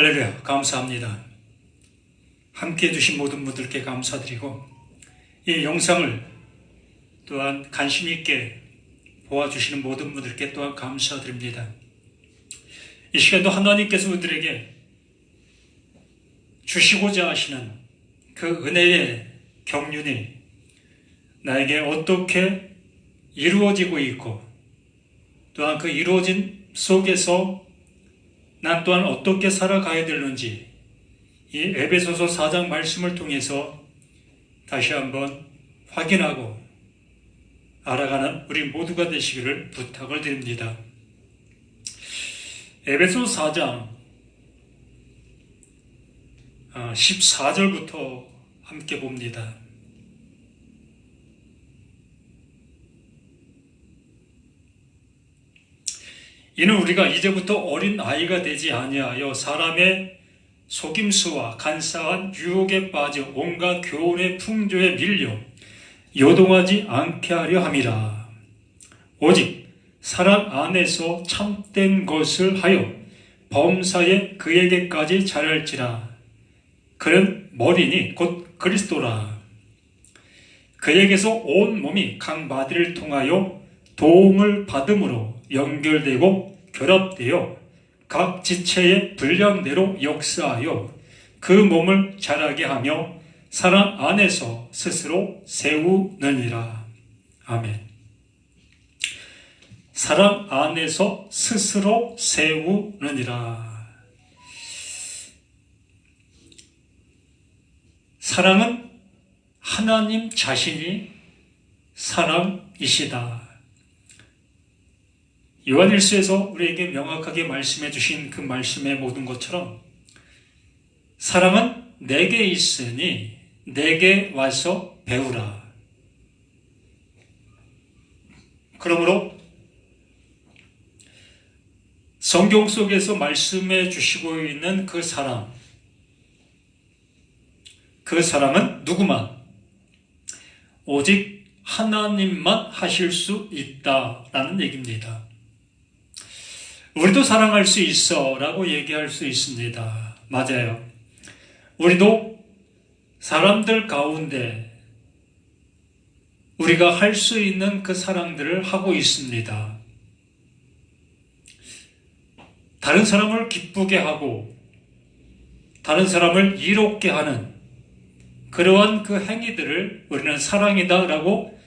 할렐루야, 감사합니다. 함께 해주신 모든 분들께 감사드리고, 이 영상을 또한 관심 있게 보아주시는 모든 분들께 또한 감사드립니다. 이 시간도 하나님께서 우리들에게 주시고자 하시는 그 은혜의 경륜이 나에게 어떻게 이루어지고 있고, 또한 그 이루어진 속에서 난 또한 어떻게 살아가야 되는지 이 에베소서 4장 말씀을 통해서 다시 한번 확인하고 알아가는 우리 모두가 되시기를 부탁을 드립니다. 에베소서 4장 14절부터 함께 봅니다. 이는 우리가 이제부터 어린 아이가 되지 아니하여 사람의 속임수와 간사한 유혹에 빠져 온갖 교훈의 풍조에 밀려 요동하지 않게 하려 함이라. 오직 사랑 안에서 참된 것을 하여 범사에 그에게까지 자랄지라. 그는 머리니 곧 그리스도라. 그에게서 온 몸이 각 마디를 통하여 도움을 받음으로 연결되고 결합되어 각 지체의 분량대로 역사하여 그 몸을 자라게 하며 사랑 안에서 스스로 세우느니라. 아멘. 사랑 안에서 스스로 세우느니라. 사랑은 하나님 자신이 사랑이시다. 요한일서에서 우리에게 명확하게 말씀해 주신 그 말씀의 모든 것처럼 사랑은 내게 있으니 내게 와서 배우라. 그러므로 성경 속에서 말씀해 주시고 있는 그 사랑은 누구만 오직 하나님만 하실 수 있다라는 얘기입니다. 우리도 사랑할 수 있어 라고 얘기할 수 있습니다. 맞아요. 우리도 사람들 가운데 우리가 할 수 있는 그 사랑들을 하고 있습니다. 다른 사람을 기쁘게 하고 다른 사람을 이롭게 하는 그러한 그 행위들을 우리는 사랑이다 라고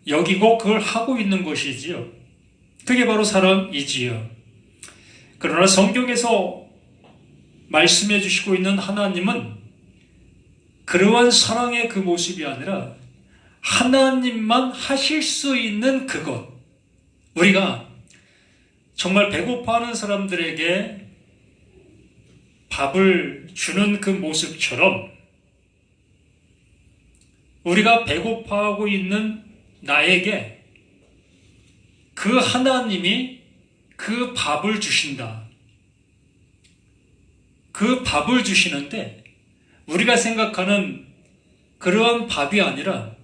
여기고 그걸 하고 있는 것이지요. 그게 바로 사랑이지요. 그러나 성경에서 말씀해 주시고 있는 하나님은 그러한 사랑의 그 모습이 아니라 하나님만 하실 수 있는 그것, 우리가 정말 배고파하는 사람들에게 밥을 주는 그 모습처럼 우리가 배고파하고 있는 나에게 그 하나님이 그 밥을 주신다. 그 밥을 주시는데 우리가 생각하는 그러한 밥이 아니라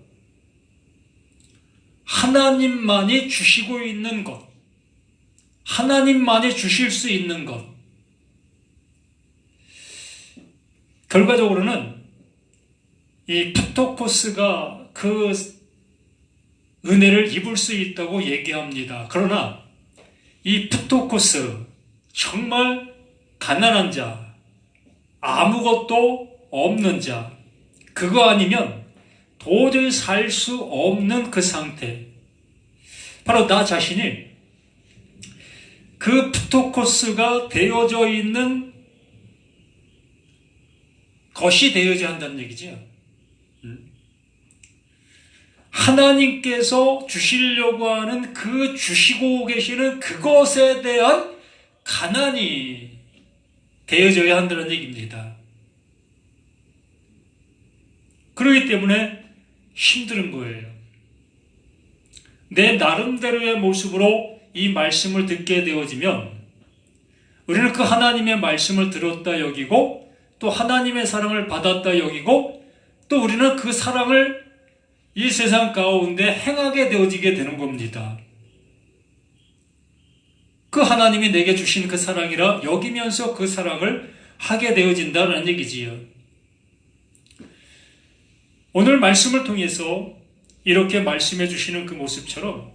하나님만이 주시고 있는 것, 하나님만이 주실 수 있는 것. 결과적으로는 이 푸토코스가 그 은혜를 입을 수 있다고 얘기합니다. 그러나 이 푸토코스, 정말 가난한 자, 아무것도 없는 자, 그거 아니면 도저히 살 수 없는 그 상태, 바로 나 자신이 그 푸토코스가 되어져 있는 것이 되어야 한다는 얘기죠. 하나님께서 주시려고 하는 그 주시고 계시는 그것에 대한 가난이 되어져야 한다는 얘기입니다. 그렇기 때문에 힘든 거예요. 내 나름대로의 모습으로 이 말씀을 듣게 되어지면 우리는 그 하나님의 말씀을 들었다 여기고 또 하나님의 사랑을 받았다 여기고 또 우리는 그 사랑을 이 세상 가운데 행하게 되어지게 되는 겁니다. 그 하나님이 내게 주신 그 사랑이라 여기면서 그 사랑을 하게 되어진다는 얘기지요. 오늘 말씀을 통해서 이렇게 말씀해 주시는 그 모습처럼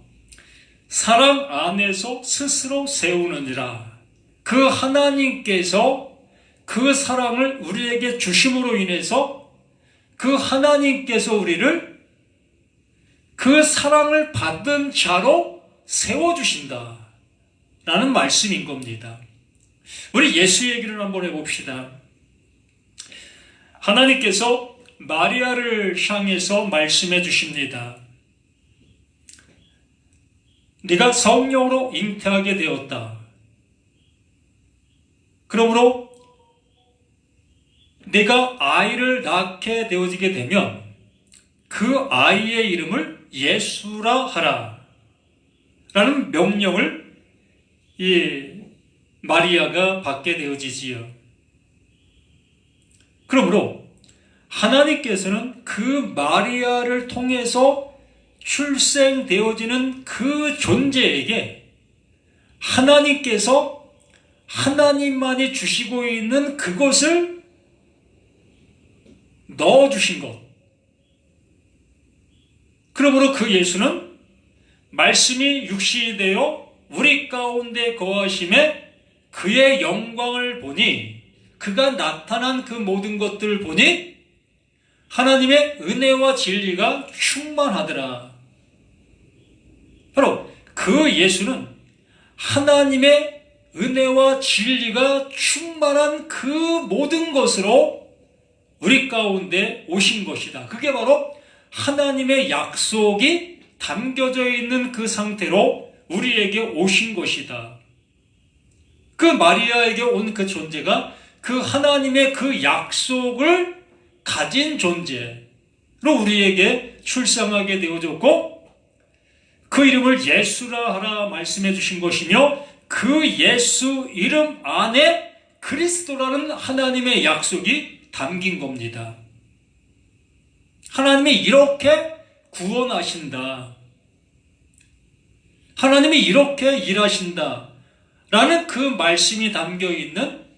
사랑 안에서 스스로 세우느니라, 그 하나님께서 그 사랑을 우리에게 주심으로 인해서 그 하나님께서 우리를 그 사랑을 받은 자로 세워주신다 라는 말씀인 겁니다. 우리 예수 얘기를 한번 해봅시다. 하나님께서 마리아를 향해서 말씀해 주십니다. 네가 성령으로 잉태하게 되었다. 그러므로 네가 아이를 낳게 되어지게 되면 그 아이의 이름을 예수라 하라 라는 명령을 이 마리아가 받게 되어지지요. 그러므로 하나님께서는 그 마리아를 통해서 출생되어지는 그 존재에게 하나님께서 하나님만이 주시고 있는 그것을 넣어주신 것. 그러므로 그 예수는 말씀이 육신이 되어 우리 가운데 거하심에 그의 영광을 보니, 그가 나타난 그 모든 것들을 보니 하나님의 은혜와 진리가 충만하더라. 바로 그 예수는 하나님의 은혜와 진리가 충만한 그 모든 것으로 우리 가운데 오신 것이다. 그게 바로 하나님의 약속이 담겨져 있는 그 상태로 우리에게 오신 것이다. 그 마리아에게 온 그 존재가 그 하나님의 그 약속을 가진 존재로 우리에게 출생하게 되어졌고, 그 이름을 예수라 하라 말씀해 주신 것이며, 그 예수 이름 안에 그리스도라는 하나님의 약속이 담긴 겁니다. 하나님이 이렇게 구원하신다, 하나님이 이렇게 일하신다 라는 그 말씀이 담겨있는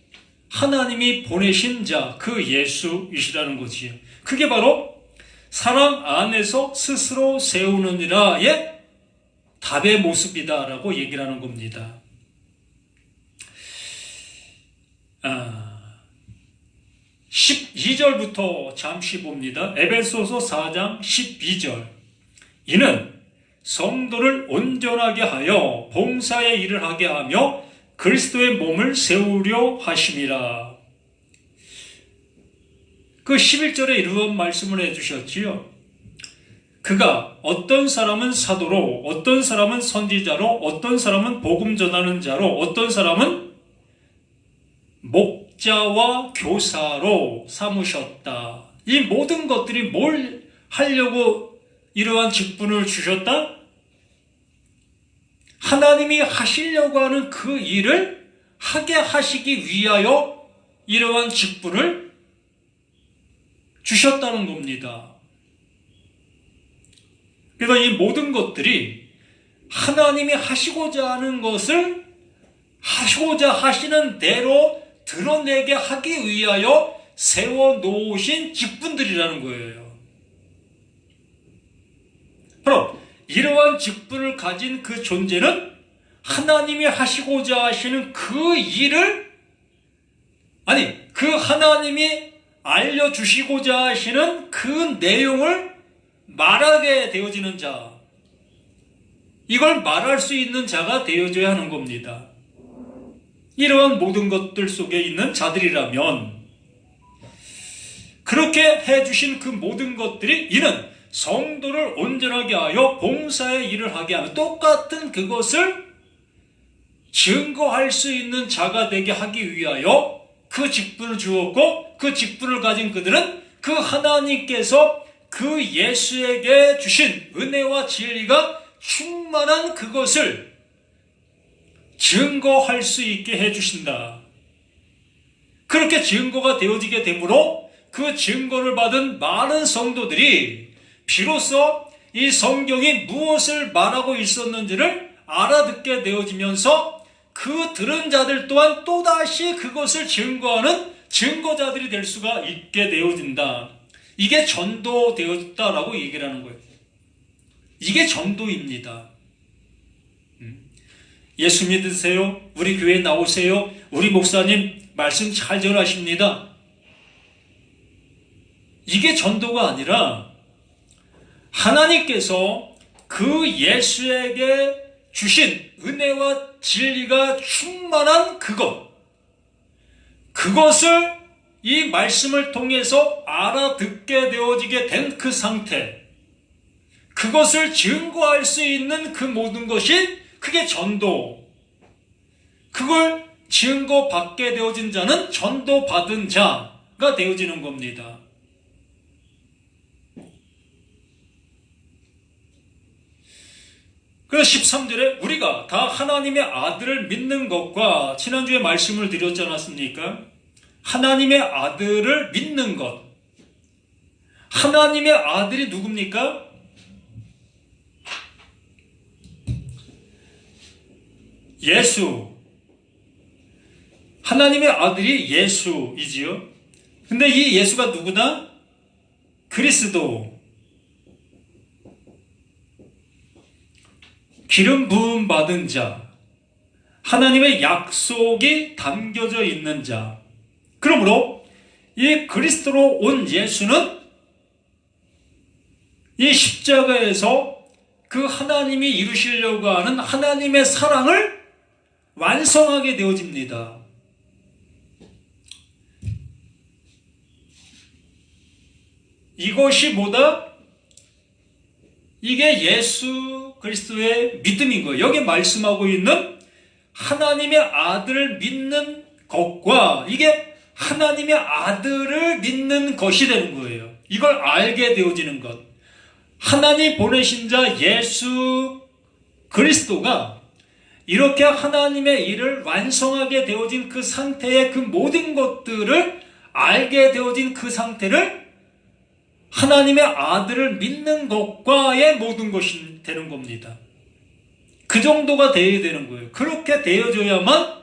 하나님이 보내신 자, 그 예수이시라는 거지요. 그게 바로 사랑 안에서 스스로 세우느니라의 답의 모습이다라고 얘기를 하는 겁니다. 12절부터 잠시 봅니다. 에베소서 4장 12절. 이는 성도를 온전하게 하여 봉사의 일을 하게 하며 그리스도의 몸을 세우려 하심이라. 그 11절에 이런 말씀을 해주셨지요. 그가 어떤 사람은 사도로, 어떤 사람은 선지자로, 어떤 사람은 복음 전하는 자로, 어떤 사람은 목자와 교사로 삼으셨다. 이 모든 것들이 뭘 하려고 이러한 직분을 주셨다? 하나님이 하시려고 하는 그 일을 하게 하시기 위하여 이러한 직분을 주셨다는 겁니다. 그래서 이 모든 것들이 하나님이 하시고자 하는 것을 하시고자 하시는 대로 드러내게 하기 위하여 세워놓으신 직분들이라는 거예요. 바로 이러한 직분을 가진 그 존재는 하나님이 하시고자 하시는 그 일을, 그 하나님이 알려주시고자 하시는 그 내용을 말하게 되어지는 자, 이걸 말할 수 있는 자가 되어져야 하는 겁니다. 이러한 모든 것들 속에 있는 자들이라면, 그렇게 해주신 그 모든 것들이 이는 성도를 온전하게 하여 봉사의 일을 하게 하며 똑같은 그것을 증거할 수 있는 자가 되게 하기 위하여 그 직분을 주었고, 그 직분을 가진 그들은 그 하나님께서 그 예수에게 주신 은혜와 진리가 충만한 그것을 증거할 수 있게 해주신다. 그렇게 증거가 되어지게 되므로 그 증거를 받은 많은 성도들이 비로소 이 성경이 무엇을 말하고 있었는지를 알아듣게 되어지면서 그 들은 자들 또한 또다시 그것을 증거하는 증거자들이 될 수가 있게 되어진다. 이게 전도되었다라고 얘기를 하는 거예요. 이게 전도입니다. 예수 믿으세요? 우리 교회에 나오세요? 우리 목사님 말씀 잘 전하십니다. 이게 전도가 아니라 하나님께서 그 예수에게 주신 은혜와 진리가 충만한 그것을 이 말씀을 통해서 알아듣게 되어지게 된 그 상태, 그것을 증거할 수 있는 그 모든 것이 그게 전도. 그걸 증거받게 되어진 자는 전도받은 자가 되어지는 겁니다. 그래서 13절에 우리가 다 하나님의 아들을 믿는 것과, 지난주에 말씀을 드렸지 않았습니까? 하나님의 아들을 믿는 것. 하나님의 아들이 누굽니까? 예수. 하나님의 아들이 예수이지요. 근데 이 예수가 누구다? 그리스도. 기름 부음 받은 자, 하나님의 약속이 담겨져 있는 자. 그러므로 이 그리스도로 온 예수는 이 십자가에서 그 하나님이 이루시려고 하는 하나님의 사랑을 완성하게 되어집니다. 이것이 뭐다? 이게 예수 그리스도의 믿음인 거예요. 여기 말씀하고 있는 하나님의 아들을 믿는 것과 이게 하나님의 아들을 믿는 것이 되는 거예요. 이걸 알게 되어지는 것. 하나님 보내신 자 예수 그리스도가 이렇게 하나님의 일을 완성하게 되어진 그 상태의 그 모든 것들을 알게 되어진 그 상태를 하나님의 아들을 믿는 것과의 모든 것이 되는 겁니다. 그 정도가 되어야 되는 거예요. 그렇게 되어져야만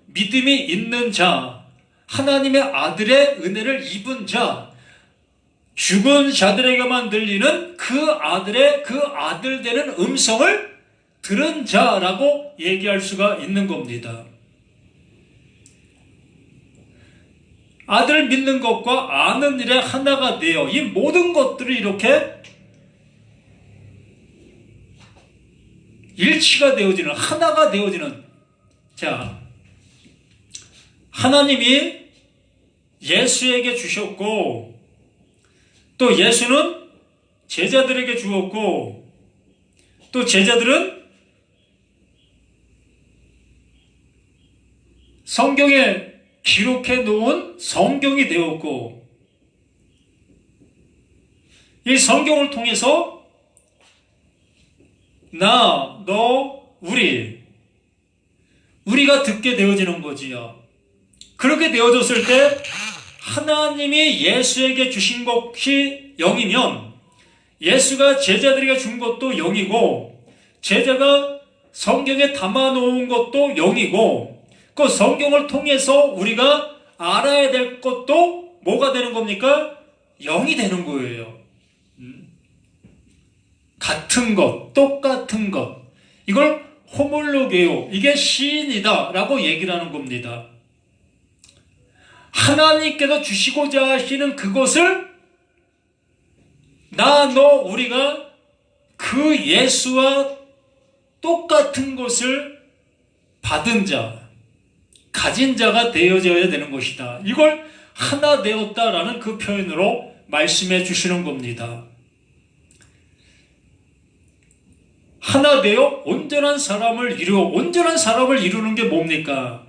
믿음이 있는 자, 하나님의 아들의 은혜를 입은 자, 죽은 자들에게만 들리는 그 아들의 그 아들 되는 음성을 들은 자라고 얘기할 수가 있는 겁니다. 아들 믿는 것과 아는 일에 하나가 되어 이 모든 것들을 이렇게 일치가 되어지는, 하나가 되어지는. 자, 하나님이 예수에게 주셨고 또 예수는 제자들에게 주었고 또 제자들은 성경에 기록해 놓은 성경이 되었고, 이 성경을 통해서 나, 너, 우리가 듣게 되어지는 거지요. 그렇게 되어졌을 때 하나님이 예수에게 주신 것이 영이면 예수가 제자들에게 준 것도 영이고, 제자가 성경에 담아놓은 것도 영이고, 그 성경을 통해서 우리가 알아야 될 것도 뭐가 되는 겁니까? 영이 되는 거예요. 같은 것, 똑같은 것. 이걸 호몰로게오, 이게 시인이다 라고 얘기를 하는 겁니다. 하나님께서 주시고자 하시는 그것을 나, 너, 우리가 그 예수와 똑같은 것을 받은 자, 가진 자가 되어져야 되는 것이다. 이걸 하나 되었다라는 그 표현으로 말씀해 주시는 겁니다. 하나 되어 온전한 사람을 이루는 게 뭡니까?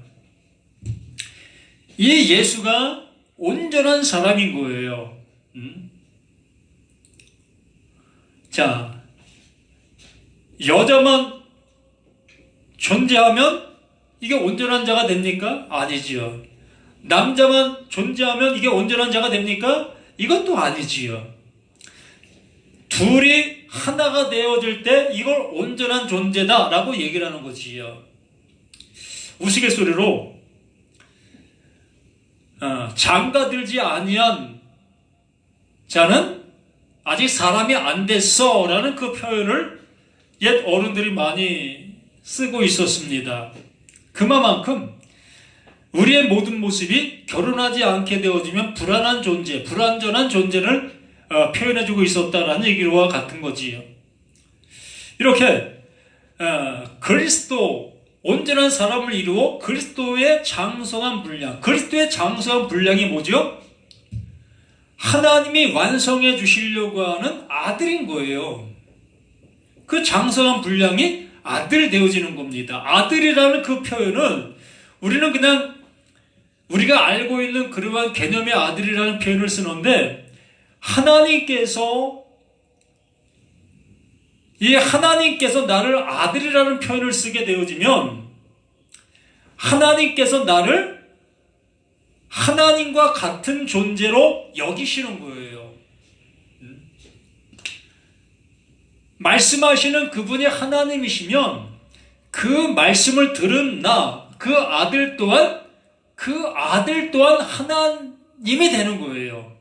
이 예수가 온전한 사람인 거예요. 자, 여자만 존재하면 이게 온전한 자가 됩니까? 아니지요. 남자만 존재하면 이게 온전한 자가 됩니까? 이것도 아니지요. 둘이 하나가 되어질 때 이걸 온전한 존재다 라고 얘기를 하는 거지요. 우스갯소리로 장가들지 아니한 자는 아직 사람이 안 됐어 라는 그 표현을 옛 어른들이 많이 쓰고 있었습니다. 그만큼 우리의 모든 모습이 결혼하지 않게 되어지면 불안한 존재, 불완전한 존재를 표현해주고 있었다라는 얘기와 같은 거지요. 이렇게 그리스도 온전한 사람을 이루어 그리스도의 장성한 분량, 그리스도의 장성한 분량이 뭐죠? 하나님이 완성해 주시려고 하는 아들인 거예요. 그 장성한 분량이 아들 되어지는 겁니다. 아들이라는 그 표현은 우리는 그냥 우리가 알고 있는 그러한 개념의 아들이라는 표현을 쓰는데, 하나님께서 나를 아들이라는 표현을 쓰게 되어지면 하나님께서 나를 하나님과 같은 존재로 여기시는 거예요. 말씀하시는 그분이 하나님이시면 그 말씀을 들은 그 아들 또한 하나님이 되는 거예요.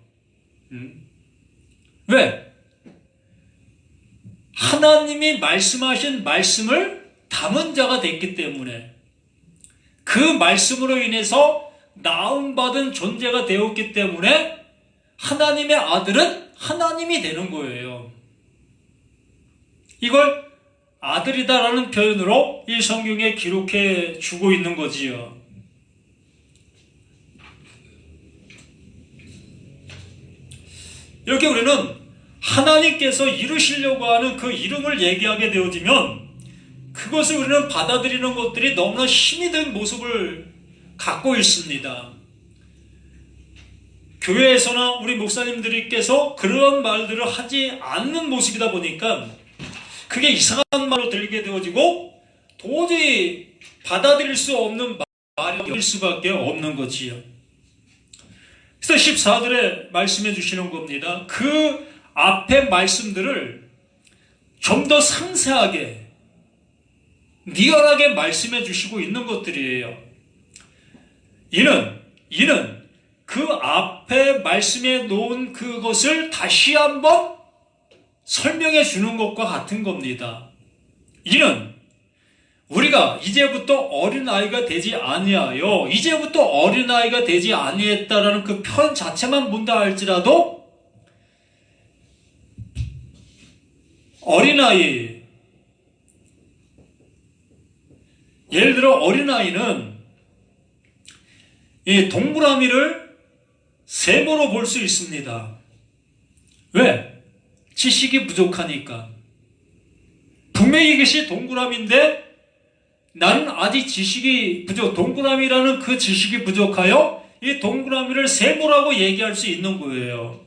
왜? 하나님이 말씀하신 말씀을 담은 자가 됐기 때문에, 그 말씀으로 인해서 나음받은 존재가 되었기 때문에 하나님의 아들은 하나님이 되는 거예요. 이걸 아들이다라는 표현으로 이 성경에 기록해 주고 있는 거지요. 이렇게 우리는 하나님께서 이루시려고 하는 그 이름을 얘기하게 되어지면 그것을 우리는 받아들이는 것들이 너무나 힘이 든 모습을 갖고 있습니다. 교회에서나 우리 목사님들께서 그런 말들을 하지 않는 모습이다 보니까 그게 이상한 말로 들리게 되어지고 도저히 받아들일 수 없는 말일 수밖에 없는 거지요. 그래서 14절에 말씀해 주시는 겁니다. 그 앞에 말씀들을 좀 더 상세하게 리얼하게 말씀해 주시고 있는 것들이에요. 이는 그 앞에 말씀해 놓은 그것을 다시 한번 설명해 주는 것과 같은 겁니다. 이는 우리가 이제부터 어린아이가 되지 아니하여, 이제부터 어린아이가 되지 아니했다라는 그 편 자체만 본다 할지라도 어린아이, 예를 들어 어린아이는 이 동그라미를 세모로 볼 수 있습니다. 왜? 지식이 부족하니까. 분명히 이것이 동그라미인데 나는 아직 지식이 동그라미라는 그 지식이 부족하여 이 동그라미를 세모라고 얘기할 수 있는 거예요.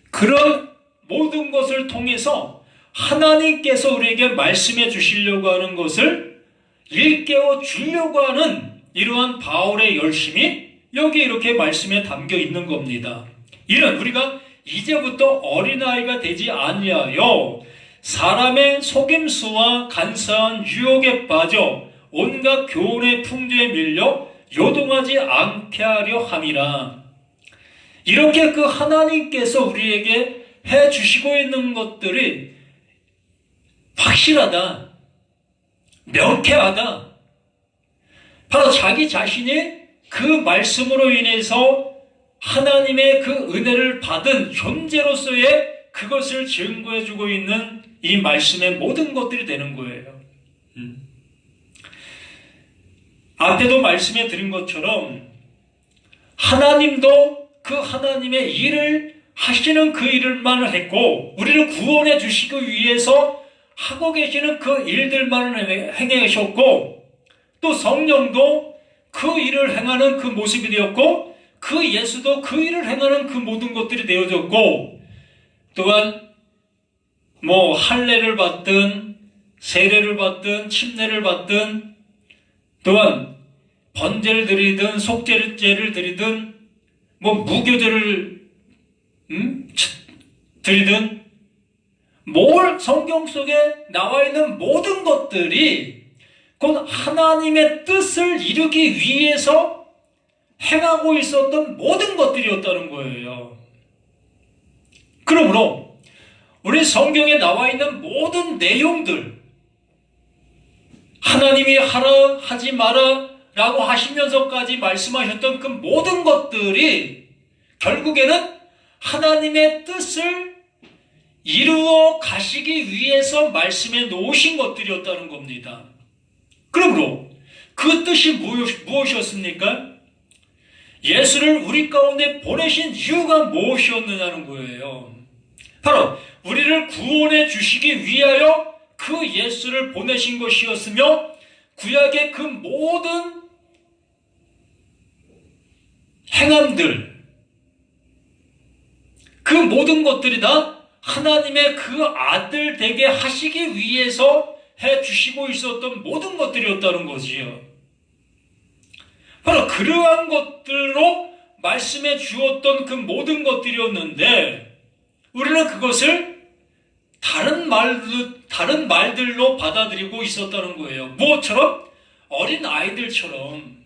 그런 모든 것을 통해서 하나님께서 우리에게 말씀해 주시려고 하는 것을 일깨워 주려고 하는 이러한 바울의 열심이 여기 이렇게 말씀에 담겨 있는 겁니다. 이는 우리가 이제부터 어린아이가 되지 아니하여 사람의 속임수와 간사한 유혹에 빠져 온갖 교훈의 풍조에 밀려 요동하지 않게 하려 함이라. 이렇게 그 하나님께서 우리에게 해주시고 있는 것들이 확실하다, 명쾌하다. 바로 자기 자신이 그 말씀으로 인해서 하나님의 그 은혜를 받은 존재로서의 그것을 증거해주고 있는 이 말씀의 모든 것들이 되는 거예요. 앞에도 말씀해 드린 것처럼 하나님도 그 하나님의 일을 하시는 그 일을만 했고, 우리를 구원해 주시기 위해서 하고 계시는 그 일들만을 행하셨고, 또 성령도 그 일을 행하는 그 모습이 되었고, 그 예수도 그 일을 행하는 그 모든 것들이 되어졌고, 또한 할례를 받든 세례를 받든 침례를 받든, 또한 번제를 드리든 속죄를 드리든 무교제를 드리든, 성경 속에 나와 있는 모든 것들이 곧 하나님의 뜻을 이루기 위해서 행하고 있었던 모든 것들이었다는 거예요. 그러므로 우리 성경에 나와 있는 모든 내용들, 하나님이 하라 하지 마라 라고 하시면서까지 말씀하셨던 그 모든 것들이 결국에는 하나님의 뜻을 이루어 가시기 위해서 말씀해 놓으신 것들이었다는 겁니다. 그러므로 그 뜻이 무엇이었습니까? 예수를 우리 가운데 보내신 이유가 무엇이었느냐는 거예요. 바로 우리를 구원해 주시기 위하여 그 예수를 보내신 것이었으며, 구약의 그 모든 행함들, 그 모든 것들이 다 하나님의 그 아들 되게 하시기 위해서 해주시고 있었던 모든 것들이었다는 거지요. 바로 그러한 것들로 말씀해 주었던 그 모든 것들이었는데, 우리는 그것을 다른 말들로 받아들이고 있었다는 거예요. 뭐처럼? 어린 아이들처럼.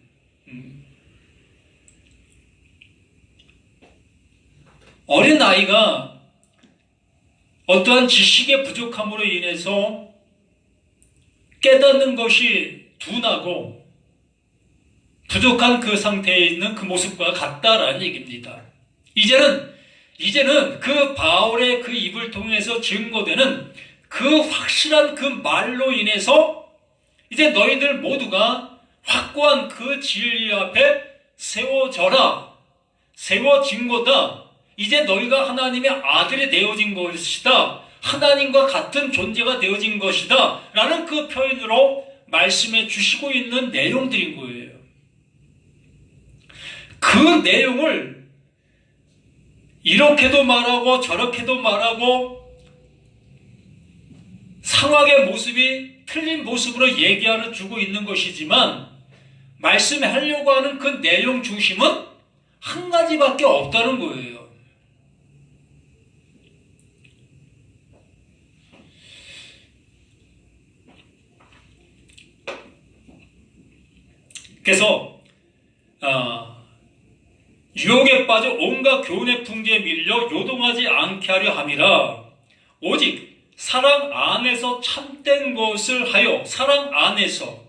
어린 아이가 어떠한 지식의 부족함으로 인해서 깨닫는 것이 둔하고 부족한 그 상태에 있는 그 모습과 같다라는 얘기입니다. 이제는 그 바울의 그 입을 통해서 증거되는 그 확실한 그 말로 인해서 이제 너희들 모두가 확고한 그 진리 앞에 세워진 거다. 이제 너희가 하나님의 아들이 되어진 것이다. 하나님과 같은 존재가 되어진 것이다. 라는 그 표현으로 말씀해 주시고 있는 내용들인 거예요. 그 내용을 이렇게도 말하고 저렇게도 말하고 상황의 모습이 틀린 모습으로 얘기하는 주고 있는 것이지만, 말씀하려고 하는 그 내용 중심은 한 가지밖에 없다는 거예요. 그래서 유혹에 빠져 온갖 교훈의 풍기에 밀려 요동하지 않게 하려 함이라. 오직 사랑 안에서 참된 것을 하여. 사랑 안에서,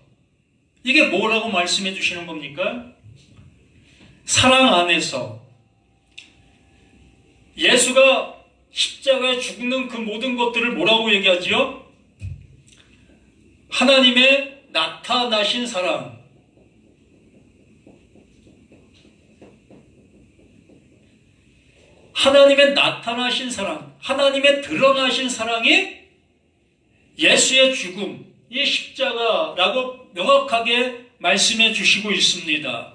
이게 뭐라고 말씀해 주시는 겁니까? 사랑 안에서. 예수가 십자가에 죽는 그 모든 것들을 뭐라고 얘기하지요? 하나님의 나타나신 사랑, 하나님의 나타나신 사랑, 하나님의 드러나신 사랑이 예수의 죽음, 이 십자가라고 명확하게 말씀해 주시고 있습니다.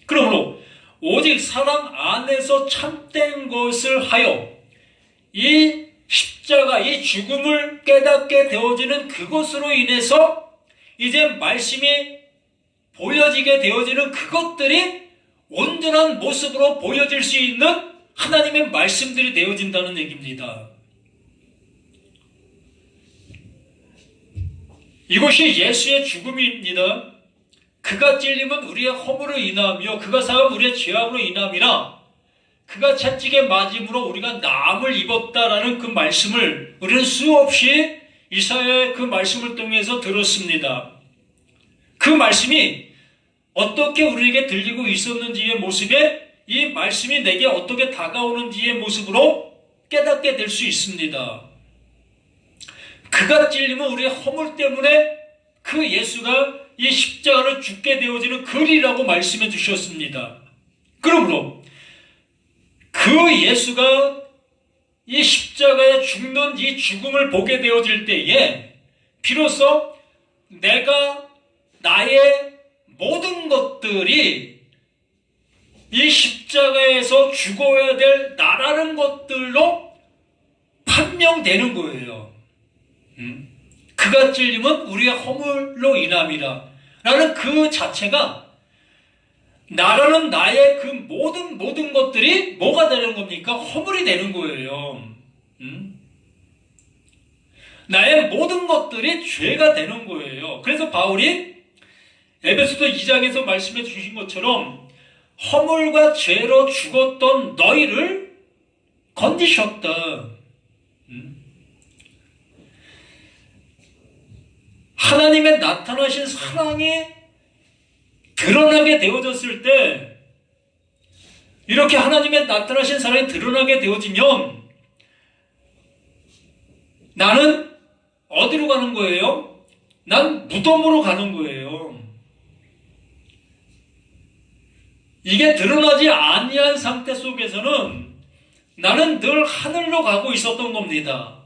그러므로 오직 사랑 안에서 참된 것을 하여 이 십자가, 이 죽음을 깨닫게 되어지는 그것으로 인해서 이제 말씀이 보여지게 되어지는 그것들이 온전한 모습으로 보여질 수 있는 하나님의 말씀들이 되어진다는 얘기입니다. 이것이 예수의 죽음입니다. 그가 찔림은 우리의 허물로 인하며 그가 사함은 우리의 죄악으로 인함이라. 그가 채찍에 맞음으로 우리가 남을 입었다라는 그 말씀을 우리는 수없이 이사야의 그 말씀을 통해서 들었습니다. 그 말씀이 어떻게 우리에게 들리고 있었는지의 모습에 이 말씀이 내게 어떻게 다가오는지의 모습으로 깨닫게 될 수 있습니다. 그가 찔림은 우리의 허물 때문에 그 예수가 이 십자가를 죽게 되어지는 글이라고 말씀해 주셨습니다. 그러므로 그 예수가 이 십자가에 죽는 이 죽음을 보게 되어질 때에 비로소 내가 나의 모든 것들이 이 십자가에서 죽어야 될 나라는 것들로 판명되는 거예요. 그가 찔림은 우리의 허물로 인함이라 라는 그 자체가 나라는 나의 그 모든 것들이 뭐가 되는 겁니까? 허물이 되는 거예요. 나의 모든 것들이 죄가 되는 거예요. 거예요. 그래서 바울이 에베소서 2장에서 말씀해 주신 것처럼 허물과 죄로 죽었던 너희를 건지셨다. 하나님의 나타나신 사랑이 드러나게 되어졌을 때, 이렇게 하나님의 나타나신 사랑이 드러나게 되어지면 나는 어디로 가는 거예요? 난 무덤으로 가는 거예요. 이게 드러나지 아니한 상태 속에서는 나는 늘 하늘로 가고 있었던 겁니다.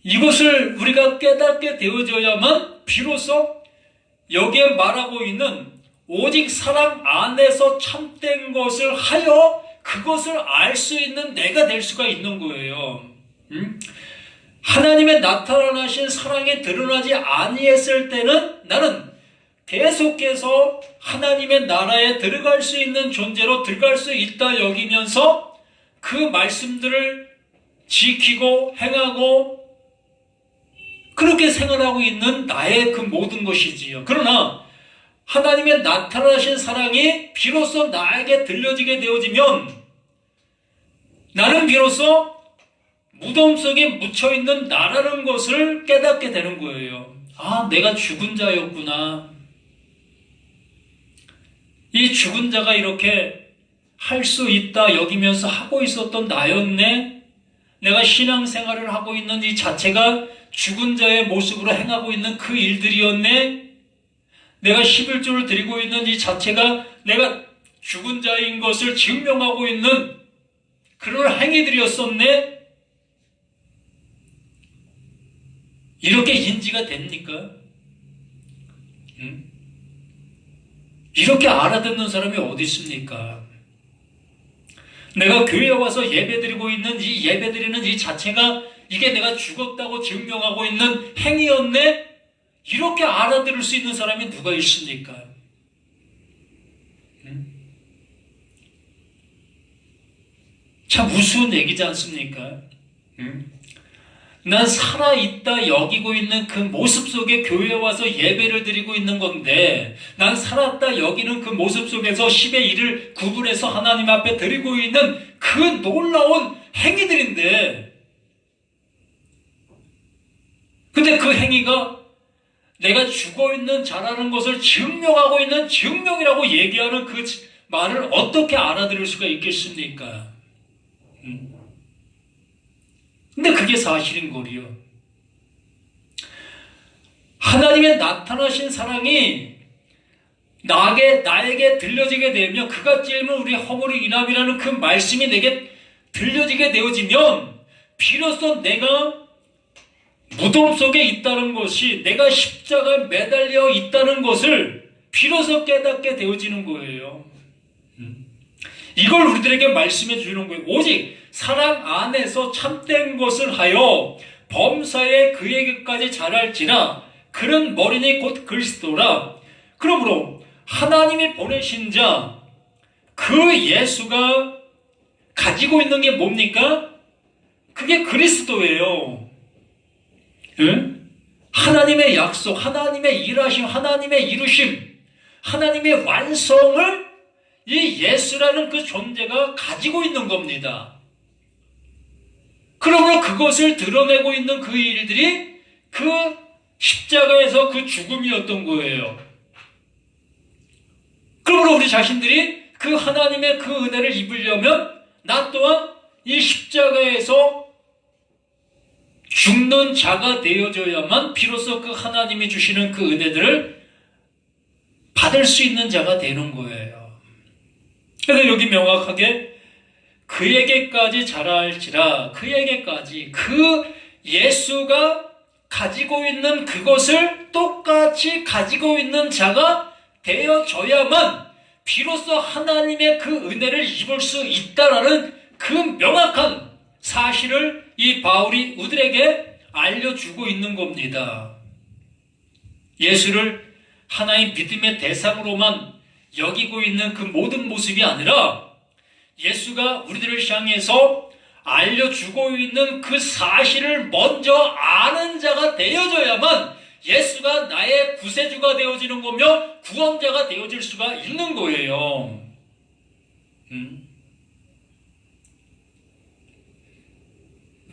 이것을 우리가 깨닫게 되어져야만 비로소 여기에 말하고 있는 오직 사랑 안에서 참된 것을 하여 그것을 알 수 있는 내가 될 수가 있는 거예요. 하나님의 나타나신 사랑이 드러나지 아니했을 때는 나는 계속해서 하나님의 나라에 들어갈 수 있는 존재로 들어갈 수 있다 여기면서 그 말씀들을 지키고 행하고 그렇게 생활하고 있는 나의 그 모든 것이지요. 그러나 하나님의 나타나신 사랑이 비로소 나에게 들려지게 되어지면 나는 비로소 무덤 속에 묻혀있는 나라는 것을 깨닫게 되는 거예요. 아, 내가 죽은 자였구나. 이 죽은 자가 이렇게 할 수 있다 여기면서 하고 있었던 나였네. 내가 신앙생활을 하고 있는 이 자체가 죽은 자의 모습으로 행하고 있는 그 일들이었네. 내가 11조를 드리고 있는 이 자체가 내가 죽은 자인 것을 증명하고 있는 그런 행위들이었었네. 이렇게 인지가 됩니까? 이렇게 알아듣는 사람이 어디 있습니까? 내가 교회에 와서 예배드리고 있는 이 예배드리는 이 자체가 이게 내가 죽었다고 증명하고 있는 행위였네? 이렇게 알아들을 수 있는 사람이 누가 있습니까? 참 우스운 얘기지 않습니까? 난 살아있다 여기고 있는 그 모습 속에 교회에 와서 예배를 드리고 있는 건데, 난 살았다 여기는 그 모습 속에서 10의 1을 구분해서 하나님 앞에 드리고 있는 그 놀라운 행위들인데, 근데 그 행위가 내가 죽어있는 자라는 것을 증명하고 있는 증명이라고 얘기하는 그 말을 어떻게 알아들을 수가 있겠습니까? 근데 그게 사실인 거리요. 하나님의 나타나신 사랑이 나에게 들려지게 되면, 그가 찔면 우리 허물이 인함이라는 그 말씀이 내게 들려지게 되어지면 비로소 내가 무덤 속에 있다는 것이, 내가 십자가에 매달려 있다는 것을 비로소 깨닫게 되어지는 거예요. 이걸 우리들에게 말씀해 주는 거예요. 오직 사랑 안에서 참된 것을 하여 범사에 그에게까지 자랄지라. 그는 머리니 곧 그리스도라. 그러므로 하나님이 보내신 자, 그 예수가 가지고 있는 게 뭡니까? 그게 그리스도예요. 응? 하나님의 약속, 하나님의 일하심, 하나님의 이루심, 하나님의 완성을 이 예수라는 그 존재가 가지고 있는 겁니다. 그러므로 그것을 드러내고 있는 그 일들이 그 십자가에서 그 죽음이었던 거예요. 그러므로 우리 자신들이 그 하나님의 그 은혜를 입으려면 나 또한 이 십자가에서 죽는 자가 되어져야만 비로소 그 하나님이 주시는 그 은혜들을 받을 수 있는 자가 되는 거예요. 그래서 여기 명확하게 그에게까지 자랄지라, 그에게까지, 그 예수가 가지고 있는 그것을 똑같이 가지고 있는 자가 되어져야만 비로소 하나님의 그 은혜를 입을 수 있다라는 그 명확한 사실을 이 바울이 우리들에게 알려주고 있는 겁니다. 예수를 하나의 믿음의 대상으로만 여기고 있는 그 모든 모습이 아니라 예수가 우리들을 향해서 알려주고 있는 그 사실을 먼저 머리가 되어져야만 예수가 나의 구세주가 되어지는 거며 구원자가 되어질 수가 있는 거예요.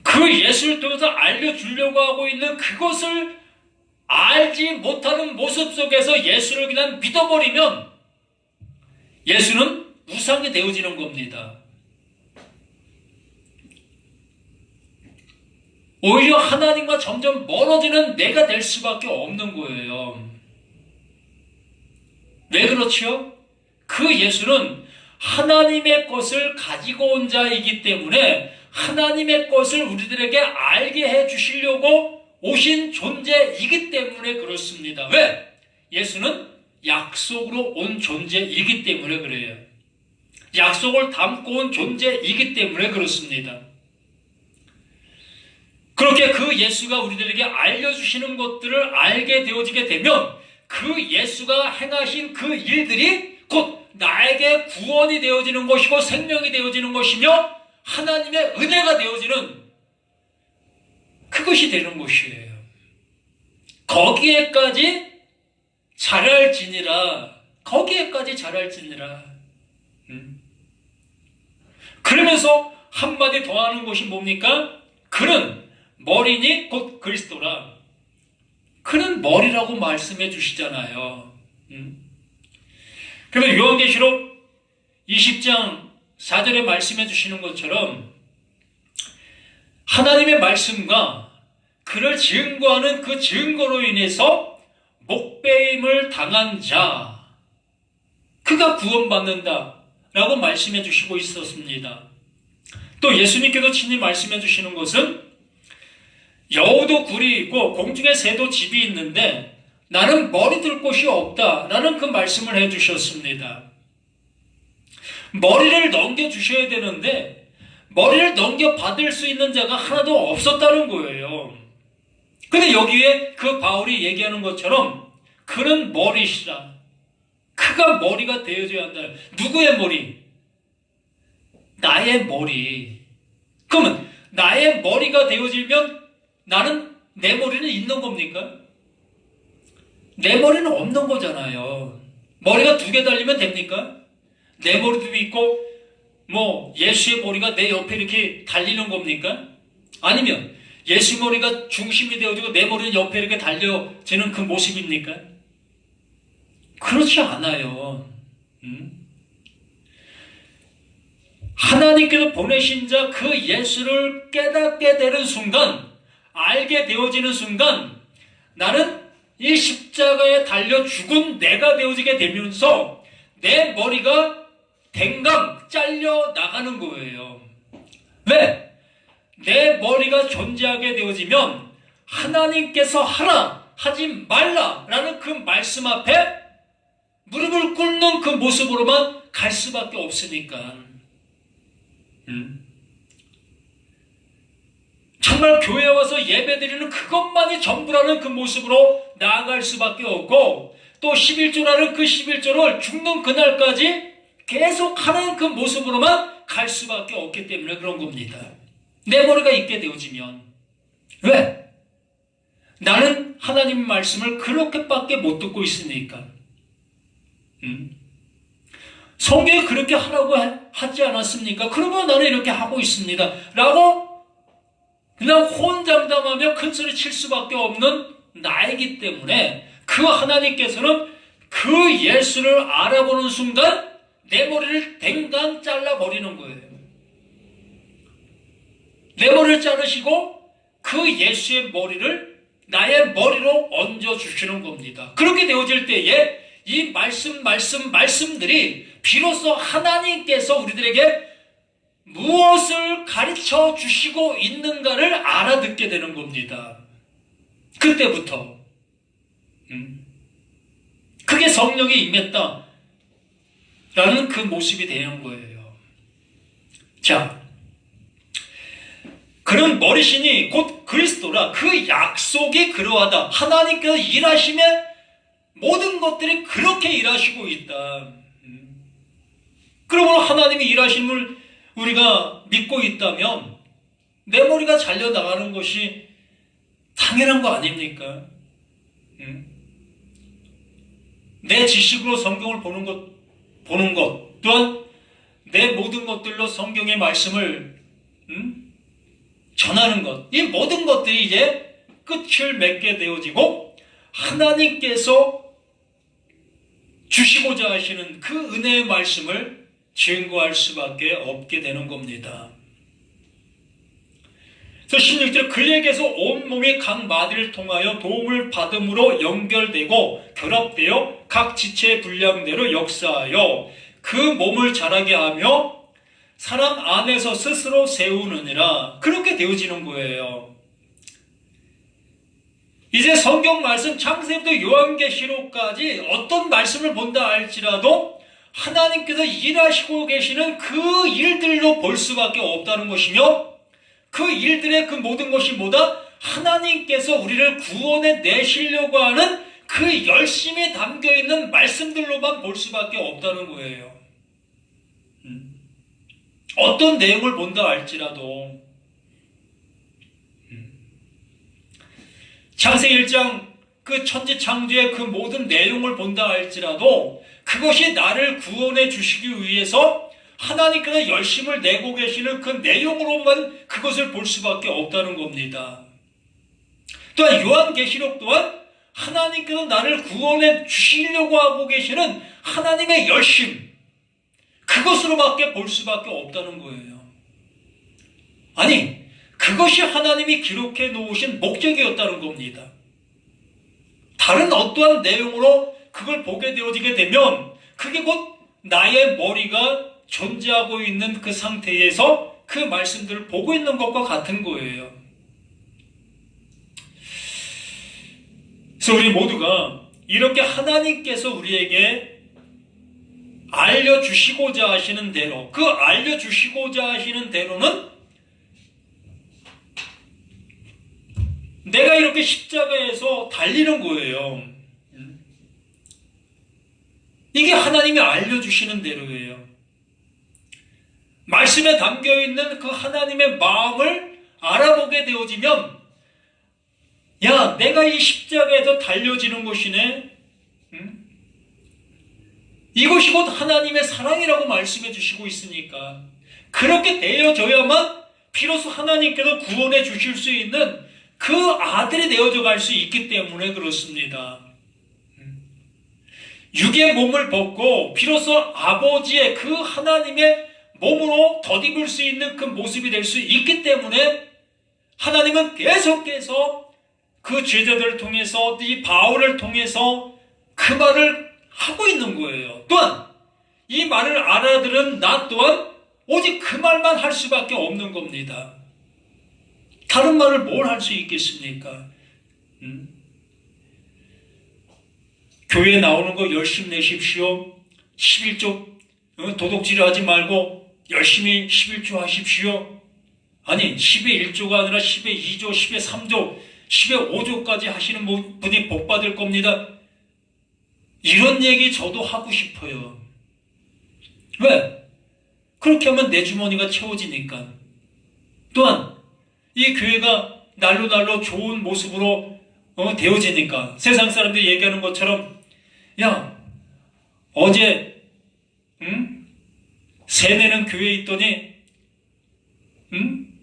그 예수를 통해서 알려주려고 하고 있는 그것을 알지 못하는 모습 속에서 예수를 그냥 믿어버리면 예수는 우상이 되어지는 겁니다. 오히려 하나님과 점점 멀어지는 내가 될 수밖에 없는 거예요. 왜 그렇지요? 그 예수는 하나님의 것을 가지고 온 자이기 때문에 하나님의 것을 우리들에게 알게 해 주시려고 오신 존재이기 때문에 그렇습니다. 왜? 예수는 약속으로 온 존재이기 때문에 그래요. 약속을 담고 온 존재이기 때문에 그렇습니다. 그렇게 그 예수가 우리들에게 알려주시는 것들을 알게 되어지게 되면 그 예수가 행하신 그 일들이 곧 나에게 구원이 되어지는 것이고 생명이 되어지는 것이며 하나님의 은혜가 되어지는 그것이 되는 것이에요. 거기에까지 자랄지니라. 거기에까지 자랄지니라. 그러면서 한마디 더 하는 것이 뭡니까? 그는 머리니 곧 그리스도라. 그는 머리라고 말씀해 주시잖아요. 그래서 요한계시록 20장 4절에 말씀해 주시는 것처럼 하나님의 말씀과 그를 증거하는 그 증거로 인해서 목배임을 당한 자 그가 구원받는다 라고 말씀해 주시고 있었습니다. 또 예수님께서 친히 말씀해 주시는 것은 여우도 굴이 있고 공중에 새도 집이 있는데 나는 머리 둘 곳이 없다 라는 그 말씀을 해 주셨습니다. 머리를 넘겨주셔야 되는데 머리를 넘겨받을 수 있는 자가 하나도 없었다는 거예요. 근데 여기에 그 바울이 얘기하는 것처럼 그는 머리시라. 그가 머리가 되어줘야 한다. 누구의 머리? 나의 머리. 그러면 나의 머리가 되어지면 나는 내 머리는 있는 겁니까? 내 머리는 없는 거잖아요. 머리가 두 개 달리면 됩니까? 내 머리도 있고 예수의 머리가 내 옆에 이렇게 달리는 겁니까? 아니면 예수 머리가 중심이 되어지고 내 머리는 옆에 이렇게 달려지는 그 모습입니까? 그렇지 않아요. 하나님께서 보내신 자 그 예수를 깨닫게 되는 순간, 알게 되어지는 순간 나는 이 십자가에 달려 죽은 내가 되어지게 되면서 내 머리가 댕강 잘려 나가는 거예요. 왜? 내 머리가 존재하게 되어지면 하나님께서 하라, 하지 말라 라는 그 말씀 앞에 무릎을 꿇는 그 모습으로만 갈 수밖에 없으니까. 정말 교회에 와서 예배드리는 그것만이 전부라는 그 모습으로 나아갈 수밖에 없고, 또 11조라는 그 11조를 죽는 그날까지 계속하는 그 모습으로만 갈 수밖에 없기 때문에 그런 겁니다. 내 머리가 있게 되어지면. 왜? 나는 하나님 말씀을 그렇게밖에 못 듣고 있으니까. 성경에 그렇게 하라고 하지 않았습니까? 그러면 나는 이렇게 하고 있습니다 라고 그냥 혼장담하며 큰소리 칠 수밖에 없는 나이기 때문에 그 하나님께서는 그 예수를 알아보는 순간 내 머리를 댕강 잘라버리는 거예요. 내 머리를 자르시고 그 예수의 머리를 나의 머리로 얹어주시는 겁니다. 그렇게 되어질 때에 이 말씀들이 비로소 하나님께서 우리들에게 무엇을 가르쳐 주시고 있는가를 알아듣게 되는 겁니다. 그때부터. 그게 성령이 임했다 라는 그 모습이 되는 거예요. 자, 그런 머리신이 곧 그리스도라. 그 약속이 그러하다. 하나님께서 일하심에 모든 것들이 그렇게 일하시고 있다. 그러므로 하나님이 일하심을 우리가 믿고 있다면 내 머리가 잘려나가는 것이 당연한 거 아닙니까? 내 지식으로 성경을 보는 것 또한 내 모든 것들로 성경의 말씀을 전하는 것, 이 모든 것들이 이제 끝을 맺게 되어지고 하나님께서 주시고자 하시는 그 은혜의 말씀을 증거할 수밖에 없게 되는 겁니다. 그래서 16절 그에게서 온몸이 각 마디를 통하여 도움을 받음으로 연결되고 결합되어 각 지체의 분량대로 역사하여 그 몸을 자라게 하며 사람 안에서 스스로 세우느니라. 그렇게 되어지는 거예요. 이제 성경 말씀 창세부터 요한계시록까지 어떤 말씀을 본다 할지라도 하나님께서 일하시고 계시는 그 일들로 볼 수밖에 없다는 것이며 그 일들의 그 모든 것이 뭐다? 하나님께서 우리를 구원해 내시려고 하는 그 열심에 담겨있는 말씀들로만 볼 수밖에 없다는 거예요. 어떤 내용을 본다 할지라도 창세기 1장 그 천지창조의 그 모든 내용을 본다 할지라도 그것이 나를 구원해 주시기 위해서 하나님께서 열심을 내고 계시는 그 내용으로만 그것을 볼 수밖에 없다는 겁니다. 또한 요한계시록 또한 하나님께서 나를 구원해 주시려고 하고 계시는 하나님의 열심, 그것으로밖에 볼 수밖에 없다는 거예요. 아니, 그것이 하나님이 기록해 놓으신 목적이었다는 겁니다. 다른 어떠한 내용으로 그걸 보게 되어지게 되면 그게 곧 나의 머리가 존재하고 있는 그 상태에서 그 말씀들을 보고 있는 것과 같은 거예요. 그래서 우리 모두가 이렇게 하나님께서 우리에게 알려주시고자 하시는 대로, 그 알려주시고자 하시는 대로는 내가 이렇게 십자가에서 달리는 거예요. 이게 하나님이 알려주시는 대로예요. 말씀에 담겨있는 그 하나님의 마음을 알아보게 되어지면 야, 내가 이 십자가에서 달려지는 것이네. 이것이 곧 하나님의 사랑이라고 말씀해 주시고 있으니까 그렇게 되어져야만 비로소 하나님께서 구원해 주실 수 있는 그 아들이 되어져 갈 수 있기 때문에 그렇습니다. 육의 몸을 벗고 비로소 아버지의 그 하나님의 몸으로 덧입을 수 있는 그 모습이 될 수 있기 때문에 하나님은 계속해서 그 제자들을 통해서 이 바울을 통해서 그 말을 하고 있는 거예요. 또한 이 말을 알아들은 나 또한 오직 그 말만 할 수밖에 없는 겁니다. 다른 말을 뭘 할 수 있겠습니까? 교회에 나오는 거 열심히 내십시오. 11조 도둑질을 하지 말고 열심히 11조 하십시오. 아니 10의 1조가 아니라 10의 2조, 10의 3조, 10의 5조까지 하시는 분이 복 받을 겁니다. 이런 얘기 저도 하고 싶어요. 왜? 그렇게 하면 내 주머니가 채워지니까. 또한 이 교회가 날로 좋은 모습으로 되어지니까. 세상 사람들이 얘기하는 것처럼 야, 어제 세내는 교회에 있더니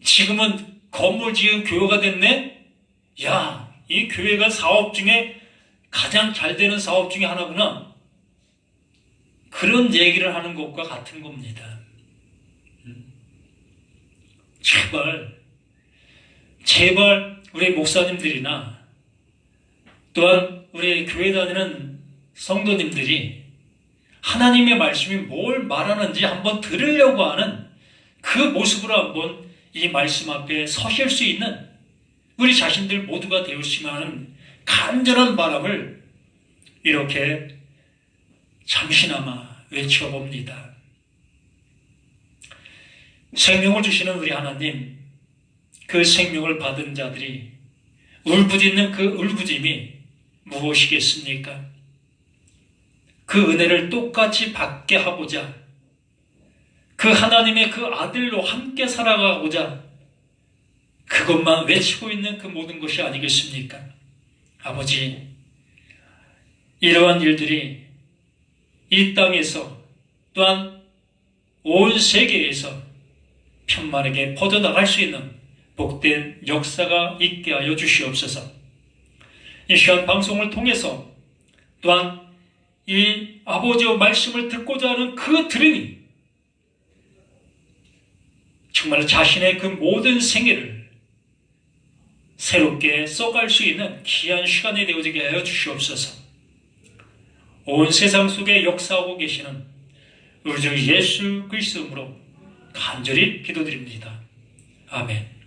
지금은 건물 지은 교회가 됐네? 야, 이 교회가 사업 중에 가장 잘 되는 사업 중에 하나구나. 그런 얘기를 하는 것과 같은 겁니다. 제발 우리 목사님들이나 또한 우리 교회 다니는 성도님들이 하나님의 말씀이 뭘 말하는지 한번 들으려고 하는 그 모습으로 한번 이 말씀 앞에 서실 수 있는 우리 자신들 모두가 되었으면 하는 간절한 바람을 이렇게 잠시나마 외쳐봅니다. 생명을 주시는 우리 하나님, 그 생명을 받은 자들이 울부짖는 그 울부짐이 무엇이겠습니까? 그 은혜를 똑같이 받게 하고자 그 하나님의 그 아들로 함께 살아가고자 그것만 외치고 있는 그 모든 것이 아니겠습니까? 아버지, 이러한 일들이 이 땅에서 또한 온 세계에서 편만하게 퍼져나갈 수 있는 복된 역사가 있게 하여 주시옵소서. 이 시간 방송을 통해서 또한 이 아버지의 말씀을 듣고자 하는 그 들음이 정말 자신의 그 모든 생애를 새롭게 써갈 수 있는 귀한 시간이 되어지게 하여 주시옵소서. 온 세상 속에 역사하고 계시는 우리 주 예수 그리스도 이름으로 간절히 기도드립니다. 아멘.